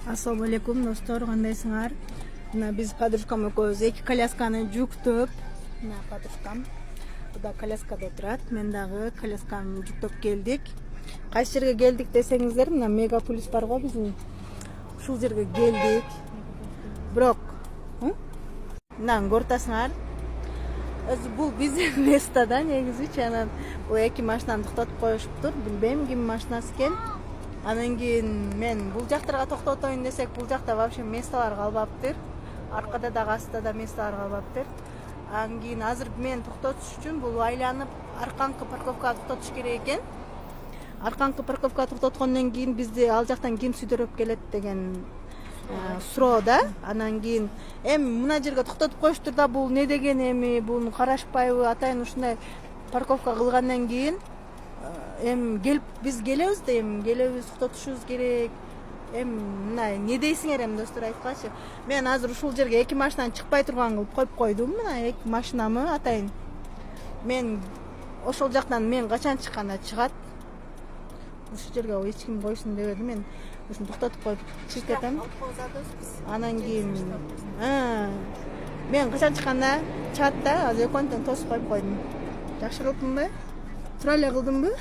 Assalamu алейкум достор, кандайсыңар? Мына биз подружкам экөөбүз эки колясканы жүктөп, мына подружкам буда коляскада отурат, мен дагы колясканы жүктөп келдик. Кайсы жерге келдик десеңиздер, мына Мегаполис бар го биздин. Ушул жерге келдик. Бирок, мына көрүп атасыңар. Бул биздин местада негизичи, анан бул эки машинаны токтотуп коюшуптур. Билбейм ким машинасы экен. Анан кийин мен бул жактарга токтотоюн десек, бул жакта вообще месталар калбаптыр. Аркада да кастада да месталар калбаптыр. Анан кийин азыр мен токтотуш үчүн бул айланып арканкы парковкага токтотуш керек экен. Арканкы парковкага токтоткондон кийин бизди ал жактан ким сүйдөрүп келет деген суроо да. Анан кийин эми мына жерге токтотуп коюштур да, бул не деген эми, буну карашпайбы? Атайын ушундай парковка кылгандан кийин эми келип биз келебиз да, эми келебиз, токтотушубуз керек. Эми мына не дейсиңер эми достор, айткачы. Мен азыр ушул жерге эки машинаны чыкпай турган кылып коюп койдум. Мына эки машинамы атайын. Мен ошол жактан мен качан чыкканда чыгат. Ушул жерге эч ким койсун дебедим. Мен ушуну токтотуп коюп чыгып кетем. Анан кийин мен качан чыкканда чыгат да, азыр экөөнтөн тосуп коюп койдум. Жакшы кылдымбы? Тура эле кылдымбы?